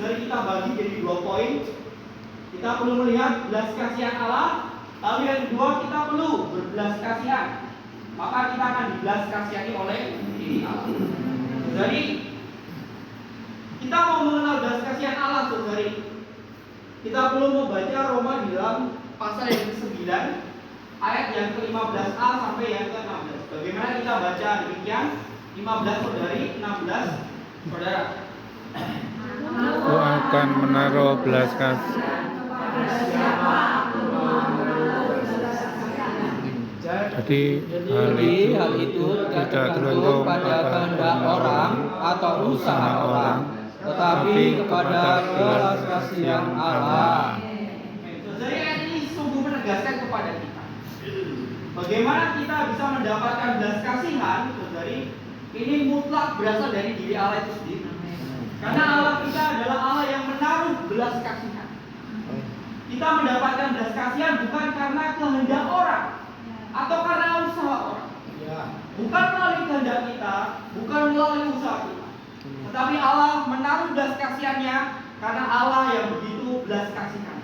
saudari kita bagi jadi 2 poin. Kita perlu melihat belas kasihan Allah. Lalu yang kedua, kita perlu berbelas kasihan. Maka kita akan dibelas kasihani oleh diri Allah. Saudari, kita mau mengenal belas kasihan Allah, saudari. Kita perlu membaca Roma di dalam pasal yang ke-9, ayat yang ke-15a sampai yang ke-16. Bagaimana kita baca demikian? 15 saudari, 16 saudara. Aku akan menaruh belas kasihan. Jadi hal itu tidak tergantung pada kehendak orang atau usaha orang, tetapi kepada belas kasihan Allah. Saudari, ayat ini sungguh menegaskan kepada kita bagaimana kita bisa mendapatkan belas kasihan, saudari. Ini mutlak berasal dari diri Allah itu sendiri. Karena Allah kita adalah Allah yang menaruh belas kasihan. Kita mendapatkan belas kasihan bukan karena kehendak orang atau karena usaha orang. Bukan melalui kehendak kita, bukan melalui usaha kita. Tetapi Allah menaruh belas kasihannya karena Allah yang begitu belas kasihan.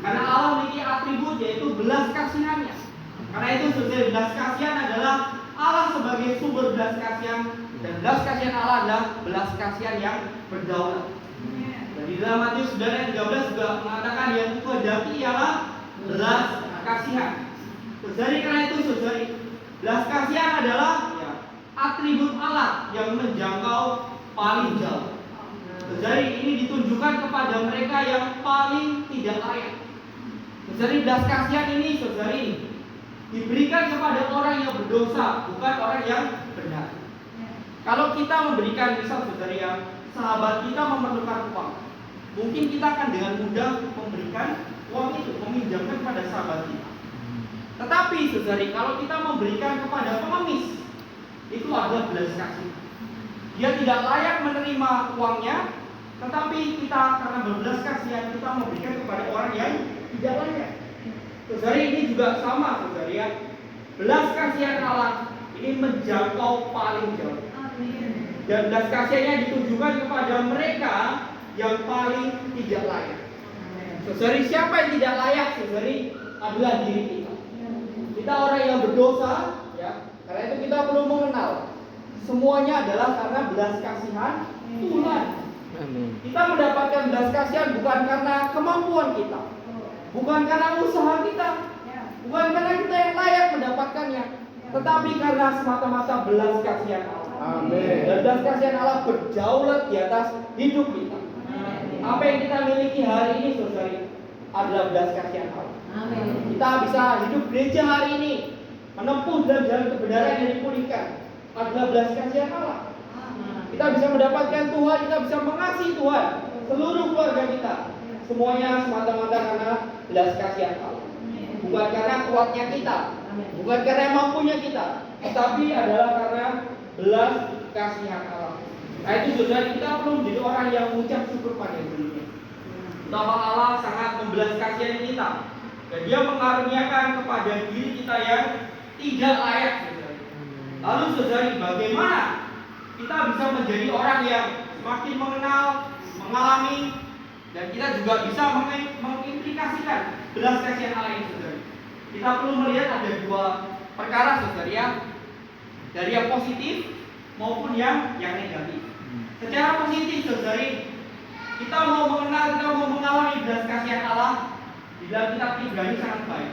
Karena Allah memiliki atribut yaitu belas kasihannya. Karena itu saudara, belas kasihan adalah Allah sebagai sumber belas kasihan, dan belas kasihan Allah adalah belas kasihan yang berdaulat. Dan di dalam Matius 9:13 juga mengatakan yang kehendaki ialah belas kasihan. Saudari, karena itu saudari, belas kasihan adalah atribut Allah yang menjangkau paling jauh. Saudari, ini ditunjukkan kepada mereka yang paling tidak layak. Saudari, belas kasihan ini saudari diberikan kepada orang yang berdosa, bukan orang yang benar. Kalau kita memberikan, misal saudari, yang sahabat kita memerlukan uang, mungkin kita akan dengan mudah memberikan uang itu, meminjamkan kepada sahabat kita. Tetapi saudari, kalau kita memberikan kepada pengemis, itu adalah belas kasihan. Dia tidak layak menerima uangnya, tetapi kita karena berbelas kasihan kita memberikan kepada orang yang tidak layak. Saudari, ini juga sama saudari ya. Belas kasihan Allah ini menjangkau paling jauh. Dan belas kasihannya ditujukan kepada mereka yang paling tidak layak. Saudari, siapa yang tidak layak saudari? Adalah diri kita. Kita orang yang berdosa ya. Karena itu kita perlu mengenal semuanya adalah karena belas kasihan Tuhan. Kita mendapatkan belas kasihan bukan karena kemampuan kita, bukan karena usaha kita, bukan karena kita yang layak mendapatkannya, tetapi karena semata-mata belas kasihan Allah. Amin. Dan belas kasihan Allah berdaulat di atas hidup kita. Apa yang kita miliki hari ini saudari adalah belas kasihan Allah. Amin. Kita bisa hidup gereja hari ini, menempuh dalam jalan kebenaran yang dipulihkan, adalah belas kasihan Allah. Kita bisa mendapatkan Tuhan, kita bisa mengasihi Tuhan, seluruh keluarga kita. Semuanya semata-mata karena belas kasihan Allah. Bukan karena kuatnya kita, bukan karena mampunya kita, tetapi adalah karena belas kasihan Allah. Nah itu saudara, kita perlu menjadi orang yang mengucap syukur pada dirinya. Bahwa Allah sangat membelas kasihan kita, dan Dia mengaruniakan kepada diri kita yang tidak layak. Lalu saudari, bagaimana kita bisa menjadi orang yang semakin mengenal, mengalami, dan kita juga bisa mengimplikasikan belas kasihan Allah ini saudari. Kita perlu melihat ada 2 perkara saudari ya, dari yang positif maupun yang negatif. Secara positif saudari, kita mau mengenal, kita mau mengalami belas kasihan Allah di dalam kitab Ibrani sangat baik.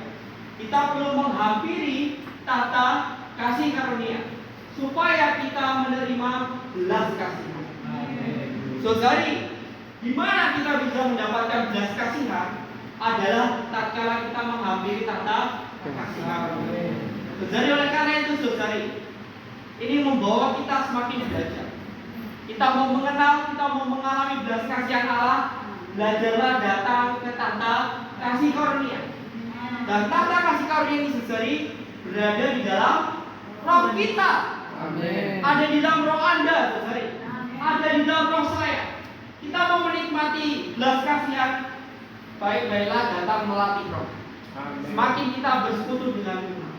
Kita perlu menghampiri tata kasih karunia supaya kita menerima belas kasihan. Saudari, di mana kita bisa mendapatkan belas kasihan adalah tatkala kita menghampiri tata kasih karunia. Saudari, oleh karena itu saudari, ini membawa kita semakin belajar. Kita mau mengenal, kita mau mengalami belas kasihan Allah, belajarlah datang ke tata kasih karunia. Dan tata kasih karunia ini saudari berada di dalam roh kita. Amin. Ada di dalam roh Anda, saudari. Ada di dalam roh saya. Kita mau menikmati belas kasihan, baik-baiklah datang melatih roh. Semakin kita bersekutu dengan Tuhan,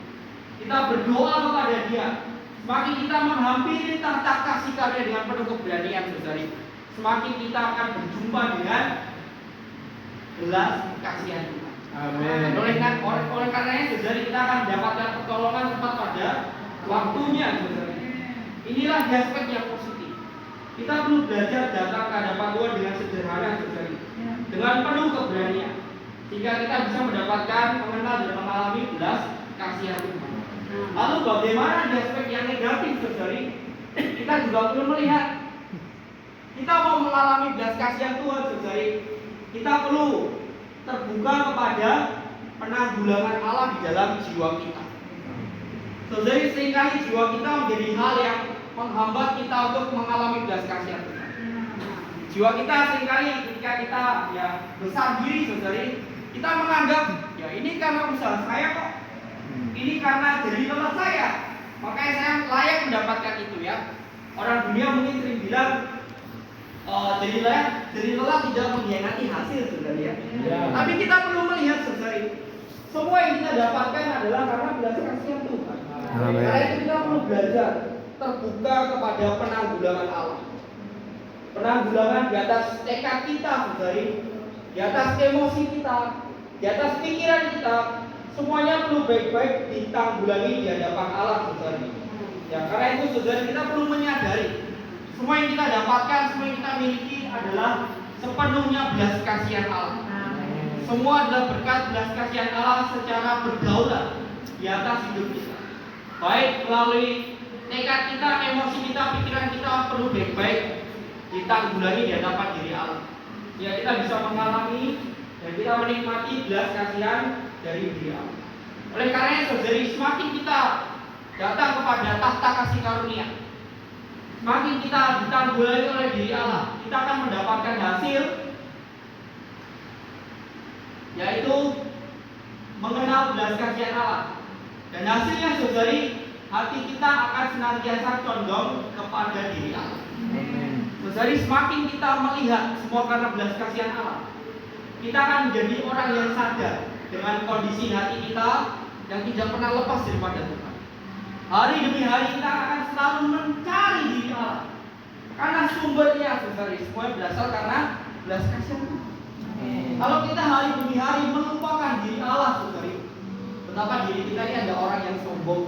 kita berdoa kepada Dia, semakin kita menghampiri tahta kasih karunia dengan penuh keberanian, saudari. semakin kita akan berjumpa dengan belas kasihan Tuhan. Amin. Oleh karenanya saudara, kita akan mendapatkan pertolongan tepat pada waktunya saudara. Inilah aspek yang positif. Kita perlu belajar datang ke hadapan Tuhan dengan sederhana saudara, dengan penuh keberanian, sehingga kita bisa mendapatkan, mengenal dan mengalami belas kasihan Tuhan. Lalu bagaimana di aspek yang negatif saudara? Kita juga perlu melihat, kita mau mengalami belas kasihan Tuhan saudara, kita perlu terbuka kepada penanggulangan Allah di dalam jiwa kita. Saudara, seringkali jiwa kita menjadi hal yang menghambat kita untuk mengalami belas kasihan Tuhan. Jiwa kita seringkali ketika kita besar diri saudara, kita menganggap ya ini karena usaha saya kok, ini karena jerih lelah saya, makanya saya layak mendapatkan itu ya. Orang dunia mungkin sering bilang jerih lelah tidak mengkhianati hasil saudara ya. Tapi kita perlu melihat saudara, semua yang kita dapatkan adalah karena belas kasihan Tuhan. Karena itu kita perlu belajar terbuka kepada penanggulangan Allah. Penanggulangan di atas tekad kita saudara, di atas emosi kita, di atas pikiran kita, semuanya perlu baik-baik ditanggulangi di hadapan Allah saudara. Ya, karena itu saudara, kita perlu menyadari semua yang kita dapatkan, semua yang kita miliki adalah sepenuhnya belas kasihan Allah. Semua adalah berkat belas kasihan Allah secara berdaulat di atas hidup kita. Baik melalui tekad kita, emosi kita, pikiran kita perlu baik-baik ditanggulangi di hadapan diri Allah. Ya, kita bisa mengalami dan kita menikmati belas kasihan dari diri Allah. Oleh karenanya saudari, semakin kita datang kepada tahta kasih karunia, semakin kita ditanggulangi oleh diri Allah, kita akan mendapatkan hasil, yaitu mengenal belas kasihan Allah. Dan hasilnya saudari, hati kita akan senantiasa condong kepada diri Allah. Saudari, semakin kita melihat semua karena belas kasihan Allah, kita akan menjadi orang yang sadar dengan kondisi hati kita yang tidak pernah lepas daripada Tuhan. Hari demi hari kita akan selalu mencari diri Allah, karena sumbernya saudari semuanya berasal karena belas kasihan Tuhan. Kalau kita hari demi hari melupakan diri Allah saudari, betapa diri kita ini ada orang yang sombong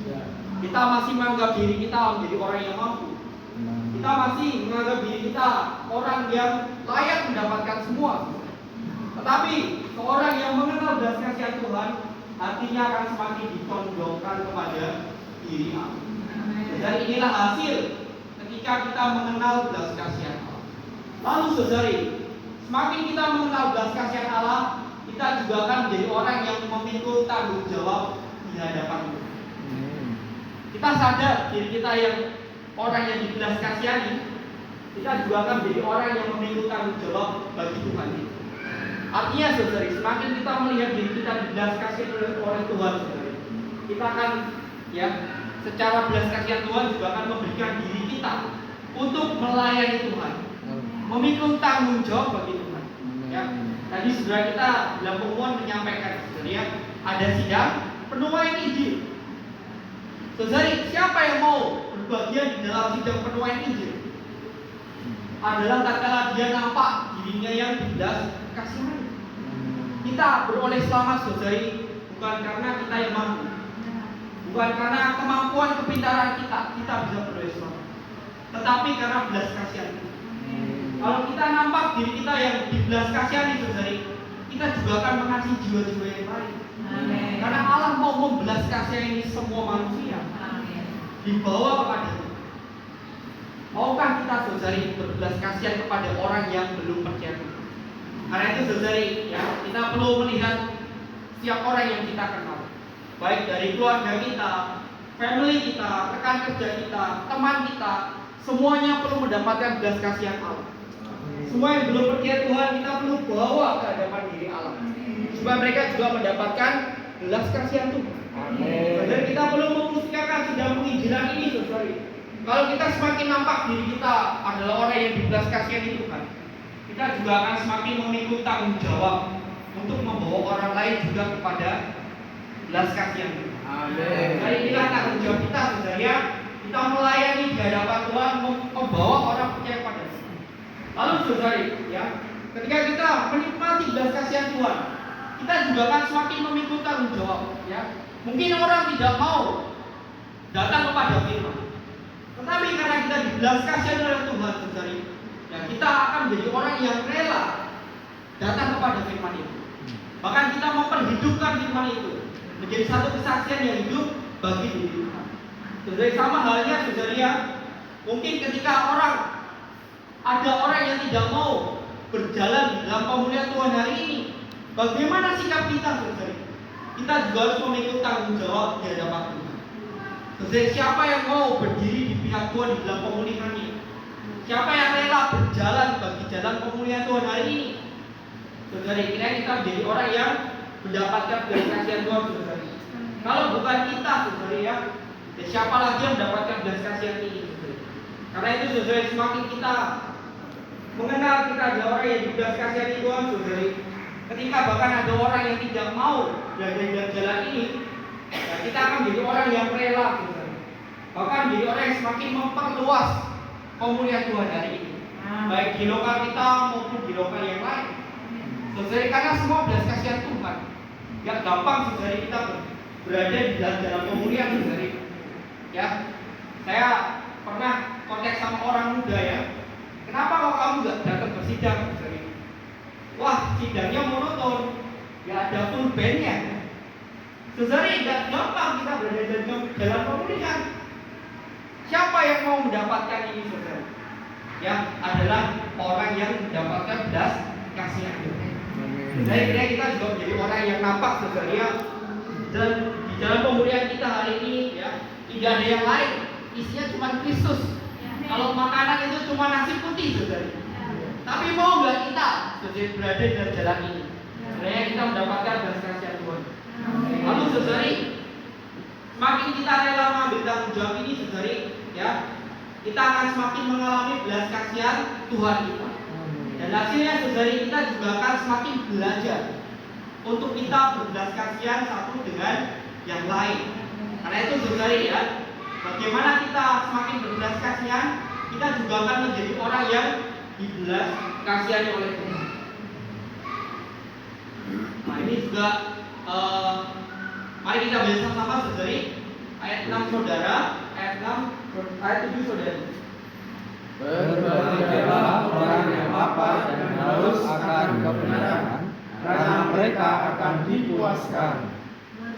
saudari. Kita masih menganggap diri kita menjadi orang yang mampu. Kita masih menganggap diri kita orang yang layak mendapatkan semua. Tetapi seorang yang mengenal belas kasihan Tuhan, hatinya akan semakin dicondongkan kepada diri Allah. Dan inilah hasil ketika kita mengenal belas kasihan Allah. Lalu saudari, semakin kita mengenal belas kasihan Allah, kita juga akan menjadi orang yang memikul tanggung jawab di hadapan Tuhan. Kita sadar diri kita yang orang yang dibelas kasihani, kita juga akan menjadi orang yang memikul tanggung jawab bagi Tuhan itu. Artinya saudari, semakin kita melihat diri kita dibelas kasihan oleh Tuhan saudari, kita akan secara belas kasihan Tuhan juga akan memberikan diri kita untuk melayani Tuhan, memikul tanggung jawab bagi Tuhan. Ya, tadi saudara kita dalam pengumuman menyampaikan saudari ada sidang penuaian Injil. Saudari, siapa yang mau berbagian di dalam sidang penuaian Injil? Adalah tatkala dia nampak dirinya yang dibelas kasihan. Kita beroleh selamat saudari, bukan karena kita yang mampu, bukan karena kemampuan kepintaran kita bisa beroleh selamat, tetapi karena belas kasihan. Kalau kita nampak diri kita yang dibelas kasihan saudari, kita juga akan mengasihi jiwa-jiwa yang lain. Karena Allah mau membelas kasihani semua manusia, dibawa kepada Tuhan. Maukah kita saudari berbelas kasihan kepada orang yang belum percaya Tuhan? Karena itu saudari, kita perlu melihat setiap orang yang kita kenal, baik dari keluarga kita, family kita, rekan kerja kita, teman kita, semuanya perlu mendapatkan belas kasihan Allah. Semua yang belum percaya Tuhan kita perlu bawa ke hadapan diri Allah, supaya mereka juga mendapatkan belas kasihan Tuhan. Dan kita perlu memuliakan sedang penginjilan ini saudari. Kalau kita semakin nampak diri kita adalah orang yang dibelas kasihan Tuhan, kita juga akan semakin memikul tanggung jawab untuk membawa orang lain juga kepada belas kasihan Tuhan. Jadi inilah tanggung jawab kita saudari, kita melayani di hadapan Tuhan, membawa orang percaya pada Tuhan. Lalu saudari, ya, ketika kita menikmati belas kasihan Tuhan, kita juga akan semakin memikul tanggung jawab. Ya, mungkin orang tidak mau datang kepada firman, tetapi karena kita dibelas kasihan oleh Tuhan, saudari, ya kita akan menjadi orang yang rela datang kepada firman itu. Bahkan kita memperhidupkan firman itu menjadi satu kesaksian yang hidup bagi diri kita. Saudari, sama halnya saudari, ya, mungkin ketika ada orang yang tidak mau berjalan di dalam pemulihan Tuhan hari ini, bagaimana sikap kita, saudari? Kita juga harus memikul tanggung jawab di hadapan Tuhan. Saudari, siapa yang mau berdiri di pihak Tuhan di dalam pemulihan ini? Siapa yang rela berjalan bagi jalan pemulihan Tuhan hari ini? Saudari, kira kita menjadi orang yang mendapatkan belas kasihan Tuhan, saudari. Kalau bukan kita, saudari, ya siapa lagi yang mendapatkan belas kasihan ini, saudari? Karena itu, saudari, semakin kita mengenal kita adalah orang yang dibelas kasihan Tuhan, saudari, ketika bahkan ada orang yang tidak mau berada di dalam jalan ini, ya kita akan menjadi orang yang rela, saudari. Bahkan menjadi orang yang semakin memperluas pemulihan Tuhan hari ini, baik di lokal kita maupun di lokal yang lain. Saudari, karena semua belas kasihan Tuhan, gak gampang, saudari, kita berada di dalam jalan pemulihan, saudari. Ya, saya pernah kontak sama orang muda, ya. Kenapa kok kamu gak datang ke sidang, saudari? Wah, sidangnya monoton, gak ada full bandnya. Saudari, gak gampang kita berada di dalam jalan pemulihan. Siapa yang mau mendapatkan ini, saudari? Ya, adalah orang yang mendapatkan belas kasihan Tuhan. Saya kira kita juga menjadi orang yang nampak, saudari, ya, dan di dalam pemulihan kita hari ini, ya, tidak ada yang lain, isinya cuma Kristus. Kalau makanan itu cuma nasi putih, saudari. Tapi mau nggak kita, saudari, berada di dalam jalan ini? Sebenarnya kita mendapatkan belas kasihan Tuhan. Lalu, saudari, semakin kita rela mengambil tanggung jawab ini, saudari, ya, kita akan semakin mengalami belas kasihan Tuhan kita. Dan hasilnya, saudari, kita juga akan semakin belajar untuk kita berbelas kasihan satu dengan yang lain. Karena itu, saudari, ya, bagaimana kita semakin berbelas kasihan, kita juga akan menjadi orang yang dibelas kasihani oleh Tuhan. Nah, ini juga mari kita baca sama-sama, saudari, ayat 6 saudara, ayat 6, ayat 7 saudari. Berbahagialah orang yang lapar dan haus akan kebenaran, karena mereka akan dipuaskan.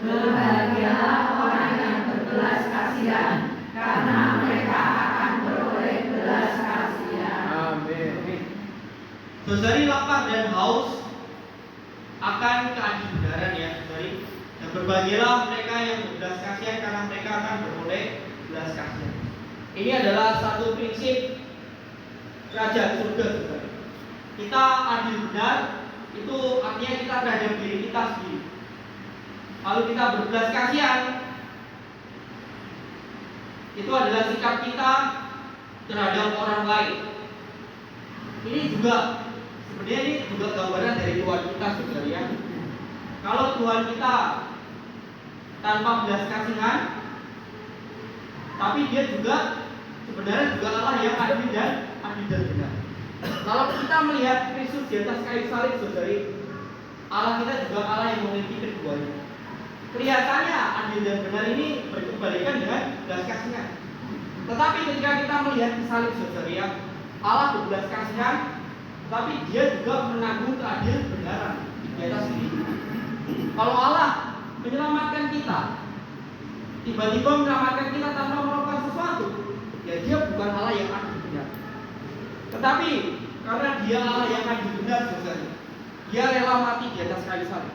Berbahagialah orang yang berbelas kasihan, karena mereka akan beroleh belas kasihan. Amin. Saudari, lapar dan haus akan keadilan, ya, saudari. Dan berbahagialah mereka yang berbelas kasihan, karena mereka akan beroleh belas kasihan. Ini adalah satu prinsip kerajaan surga, saudari. Kita adil benar, itu artinya kita terhadap diri kita sendiri. Kalau kita berbelas kasihan, itu adalah sikap kita terhadap orang lain. Ini juga sebenarnya ini juga gambaran dari Tuhan kita, saudari, ya. Kalau Tuhan kita tanpa belas kasihan, tapi Dia juga sebenarnya juga Allah yang adil dan benar. Kalau kita melihat Kristus di atas kayu salib, saudari, Allah kita juga Allah yang memiliki keduanya. Kelihatannya adil dan benar ini berkebalikan dengan belas kasihan. Tetapi ketika kita melihat di salib, saudari, ya, Allah berbelas kasihan, tapi Dia juga menanggung keadilan benaran di atas diri kita. Kalau Allah menyelamatkan kita, tiba-tiba menyelamatkan kita tanpa melakukan sesuatu, ya Dia bukan Allah yang adil benar. Tetapi karena Dia Allah yang adil benar, saudari, Dia rela mati di atas kayu salib,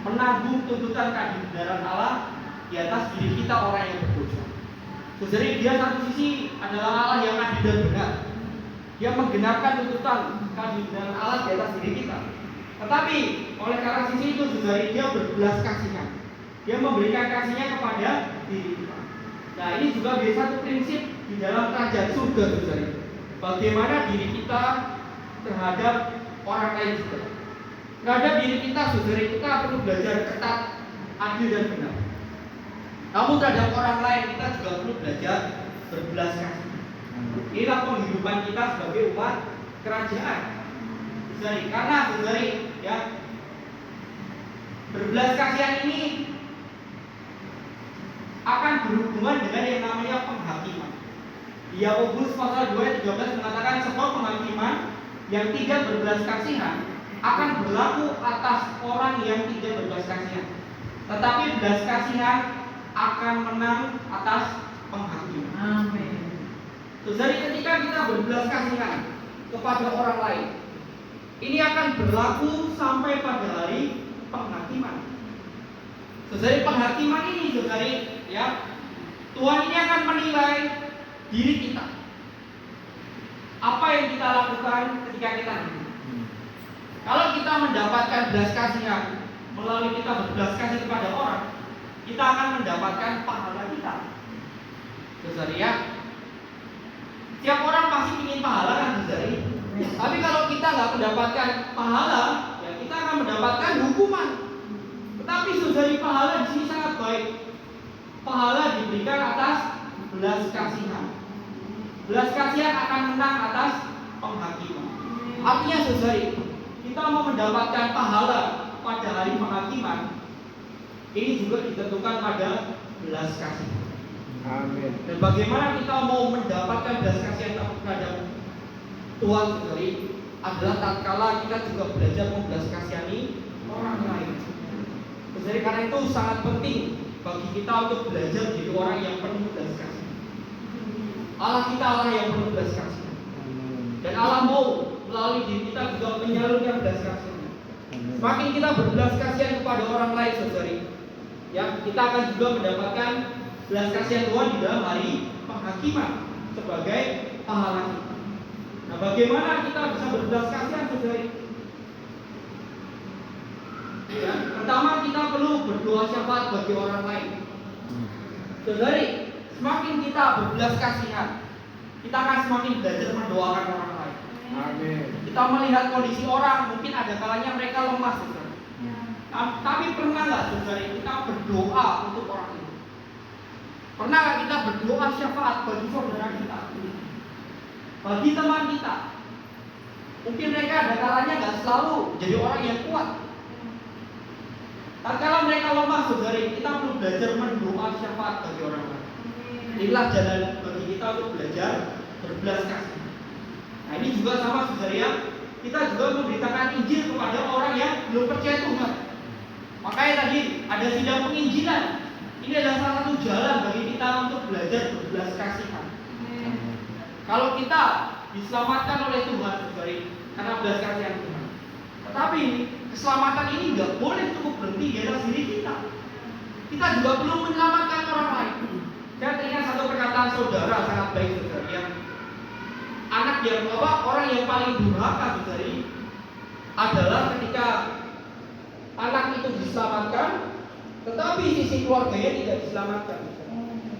menanggung tuntutan keadilan Allah di atas diri kita orang yang berdosa. Saudari, Dia satu sisi adalah Allah yang adil dan benar. Dia menggenapkan tuntutan keadilan Allah di atas diri kita. Tetapi oleh karena sisi itu, saudari, Dia berbelas kasihan. Dia memberikan kasihnya kepada diri kita. Nah, ini juga menjadi satu prinsip di dalam kerajaan surga, saudari. Bagaimana diri kita terhadap orang lain juga. Terhadap diri kita, saudari, kita perlu belajar ketat, adil dan benar. Namun terhadap orang lain kita juga perlu belajar berbelas kasih. Inilah penghidupan kita sebagai umat kerajaan. Saudari, karena saudari ya, berbelas kasihan ini akan berhubungan dengan yang namanya penghakiman. Yakobus pasal 2 ayat 13 mengatakan sebab penghakiman yang tidak berbelas kasihan akan berlaku atas orang yang tidak berbelas kasihan, tetapi belas kasihan akan menang atas penghakiman. Amin. Jadi ketika kita berbelas kasihan kepada orang lain, ini akan berlaku sampai pada hari penghakiman. Jadi penghakiman ini, saudari, ya, Tuhan ini akan menilai diri kita. Apa yang kita lakukan ketika kita hidup. Kalau kita mendapatkan belas kasihan melalui kita berbelas kasih kepada orang, kita akan mendapatkan pahala kita. Saudari, ya. Setiap orang pasti ingin pahala kan, saudari. Tapi kalau kita nggak mendapatkan pahala, ya kita akan mendapatkan hukuman. Tetapi saudari, pahala di sini sangat baik. Pahala diberikan atas belas kasihan. Belas kasihan akan menang atas penghakiman. Artinya saudari, kita mau mendapatkan pahala pada hari penghakiman, ini juga ditentukan pada belas kasihan. Amin. Dan bagaimana kita mau mendapatkan belas kasihan terhadap Tuhan, saudari, adalah tatkala kita juga belajar membelas kasihani orang lain. Jadi karena itu sangat penting bagi kita untuk belajar jadi orang yang penuh belas kasih. Allah kita Allah yang penuh belas kasih. Dan Allah mau melalui diri kita juga menyalurkan belas kasih. Semakin kita berbelas kasihan kepada orang lain, saudari, ya, kita akan juga mendapatkan belas kasihan Tuhan di dalam hari penghakiman sebagai pahala kita. Nah, bagaimana kita bisa berbelas kasihan, saudari? Ya, pertama kita perlu berdoa syafaat bagi orang lain. Saudari, semakin kita berbelas kasihan, kita akan semakin belajar mendoakan orang lain. Amin. Kita melihat kondisi orang, mungkin ada kalanya mereka lemah, saudari. Tapi pernah nggak, saudari, kita berdoa untuk orang itu? Pernah nggak kita berdoa syafaat bagi saudara kita, bagi teman kita? Mungkin mereka ada kalanya nggak selalu jadi orang yang kuat. Kalau mereka lemah, saudari, kita perlu belajar mendoa syafaat bagi orang lain. Inilah jalan bagi kita untuk belajar berbelas kasih. Nah, ini juga sama, saudari, ya. Kita juga memberitakan Injil kepada orang yang belum percaya Tuhan. Makanya tadi ada sidang penginjilan. Ini adalah salah satu jalan bagi kita untuk belajar berbelas kasihan. Kalau kita diselamatkan oleh Tuhan, saudari, karena belas kasihan Tuhan. Tetapi keselamatan ini nggak boleh cukup berhenti di atas diri kita. Kita juga perlu menyelamatkan orang lain. Saya teringat satu perkataan saudara sangat baik, saudari, ya. Anak yang orang yang paling durhaka, saudari, adalah ketika anak itu diselamatkan, tetapi sisi keluarganya tidak diselamatkan.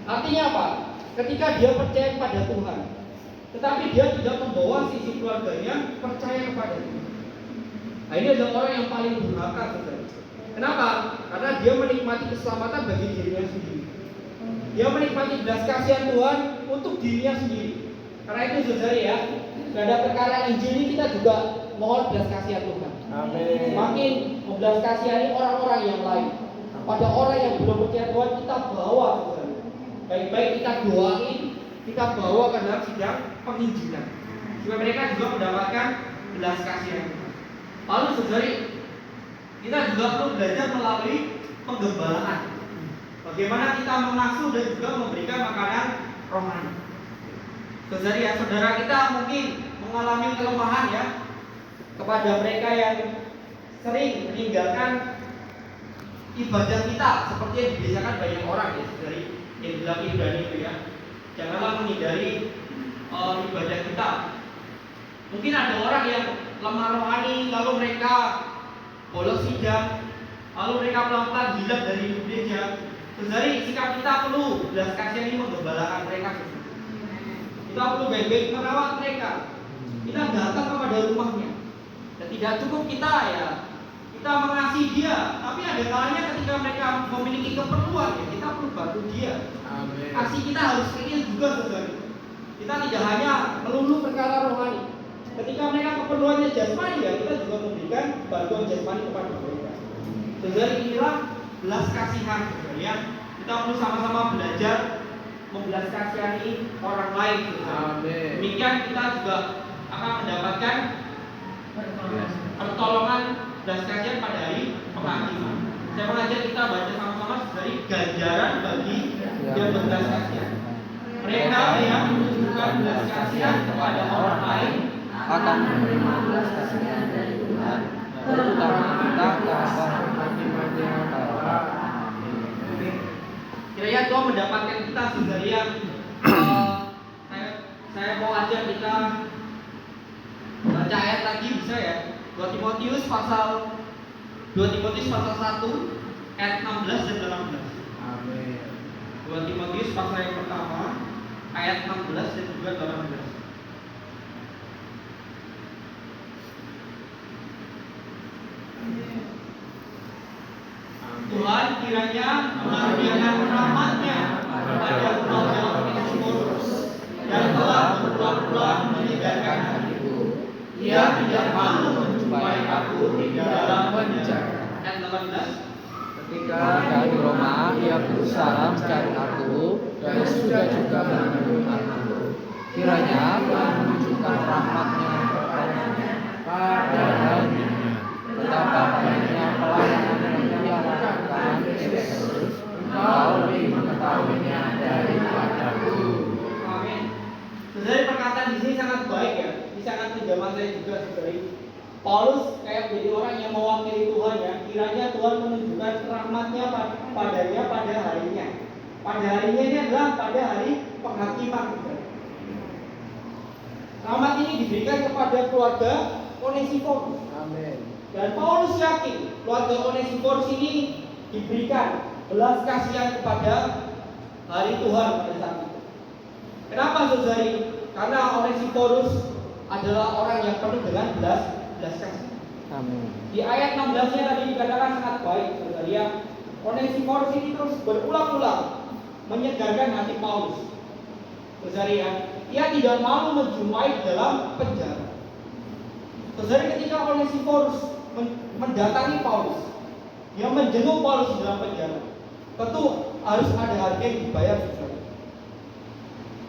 Artinya apa? Ketika dia percaya kepada Tuhan, tetapi dia tidak membawa sisi keluarganya percaya kepada Tuhan. Nah, ini adalah orang yang paling durhaka, saudara. Kenapa? Karena dia menikmati keselamatan bagi dirinya sendiri. Dia menikmati belas kasihan Tuhan untuk dirinya sendiri. Karena itu, saudara, ya, pada perkara Injil ini kita juga mohon belas kasihan Tuhan. Amin. Semakin membelas kasihani orang-orang yang lain. Pada orang yang belum percaya Tuhan kita bawa, saudara. Baik-baik kita doain, kita bawa ke dalam sidang penginjilan, supaya mereka juga mendapatkan belas kasihan Tuhan. Lalu, saudari, kita juga perlu belajar melalui penggembalaan. Bagaimana kita mengasuh dan juga memberikan makanan rohani. Saudari, ya, saudara kita mungkin mengalami kelemahan, ya, kepada mereka yang sering meninggalkan ibadah kita seperti yang dibiasakan banyak orang, ya, saudari, yang bilang ibadah itu, ya. Janganlah menghindari ibadah kita. Mungkin ada orang yang lemah rohani, lalu mereka bolos sidang, lalu mereka pelan-pelan hilang dari gereja. Saudari, sikap kita perlu belas kasihan ini menggembalakan mereka. Kita perlu baik-baik merawat mereka. Kita datang kepada rumahnya. Dan tidak cukup kita, ya, kita mengasihi dia, tapi ada kalanya ketika mereka memiliki keperluan, ya, kita perlu bantu dia. Amin. Kasih kita harus real juga, saudari. Kita tidak hanya melulu perkara rohani, ketika mereka keperluannya jasmani, ya kita juga memberikan bantuan jasmani kepada mereka. Saudara, inilah belas kasihan, saudara ya. Kita perlu sama-sama belajar membelas kasihani orang lain, saudara. Amin. Demikian kita juga akan mendapatkan pertolongan belas kasihan pada hari penghakiman. Saya mengajak kita baca sama-sama dari ganjaran bagi yang berbelas kasihan. Mereka yang menunjukkan belas kasihan kepada orang lain akan menerima belas kasihan dari Tuhan, terutama kita terhadap penghakimannya Allah. Kiranya Tuhan mendapatkan kita, saudara yang saya mau ajak kita baca ayat lagi, bisa ya? 2 Timotius pasal 1 ayat 16 dan 18. Amin. 2 Timotius pasal yang pertama ayat 16 dan juga 18. Tuhan kiranya mengaruniakan rahmat-Nya kepada keluarga Onesimus yang telah berulang-ulang menyegarkan hatiku. Ia tidak malu menjumpai aku di dalam penjara. Ayat 18. Ketika di Roma, ia berusaha mencari aku dan sudah juga mengandung aku. Kiranya Tuhan menunjukkan rahmat-Nya kepadanya pada harinya. Betapa banyaknya pelayanan yang ia lakukan Yesus, engkau lebih mengetahuinya daripadaku. Amin. Saudara, perkataan di sini sangat baik ya. Ini sangat menjamah saya juga, saudara. Paulus kayak jadi orang yang mewakili Tuhan ya. Kiranya Tuhan menunjukkan rahmat-Nya padanya pada harinya. Pada harinya ini adalah pada hari penghakiman, saudara. Rahmat ini diberikan kepada keluarga Onesimus. Amin. Dan Paulus yakin keluarga Onesimus ini diberikan belas kasihan kepada hari Tuhan pada saat itu. Kenapa, saudari? Karena Onesimus adalah orang yang penuh dengan belas kasih. Amin. Di ayat 16-nya tadi dikatakan sangat baik, saudari ya. Onesimus ini terus berulang-ulang menyegarkan hati Paulus. Saudari ya, ia tidak malu menjumpai dalam penjara. Saudari, ketika Onesimus mendatangi Paulus, dia menjenguk Paulus di dalam penjara, tentu harus ada harga yang dibayar, saudara.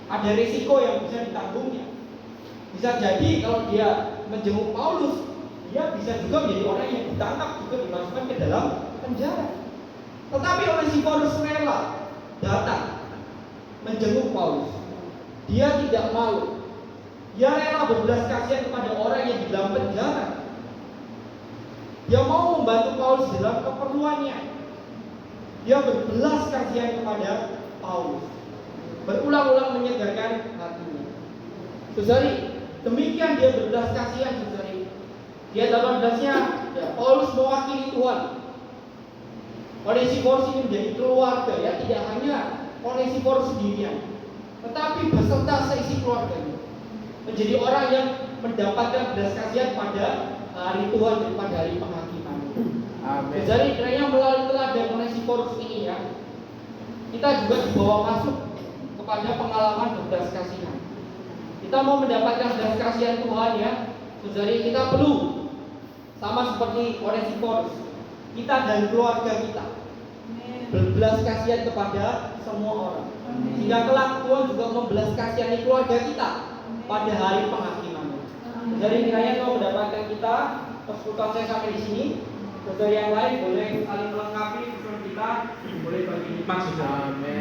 Ada risiko yang bisa ditanggungnya. Bisa jadi kalau dia menjenguk Paulus, dia bisa juga menjadi orang yang ditangkap juga dimasukkan ke dalam penjara. Tetapi Onesimus rela datang menjenguk Paulus. Dia tidak malu. Dia rela berbelas kasihan kepada orang yang di dalam penjara. Dia mau membantu Paulus dalam keperluannya. Dia berbelas kasihan kepada Paulus. Berulang-ulang menyegarkan hatinya. Saudari, demikian dia berbelas kasihan, saudari. Dia 18-nya, ya, Paulus mewakili Tuhan. Onesimus ini menjadi keluarga, ya, tidak hanya Onesimus sendirian, tetapi beserta seisi keluarganya. Menjadi orang yang mendapatkan belas kasihan pada hari Tuhan dan pada hari penghakiman. Amin. Jadi kiranya melalui teladan Onesimus ini ya, kita juga dibawa masuk kepada pengalaman berbelas kasihan. Kita mau mendapatkan belas kasihan Tuhan ya, saudari, kita perlu sama seperti Onesimus, kita dan keluarga kita berbelas kasihan kepada semua orang. Sehingga kelak Tuhan juga membelas kasihani keluarga kita pada hari penghakiman. Jadi kiranya Tuhan mendapatkan kita. Persekutuan saya sampai di sini. Saudara yang lain boleh saling melengkapi usul kita, boleh bagi hikmat, saudara. Amin.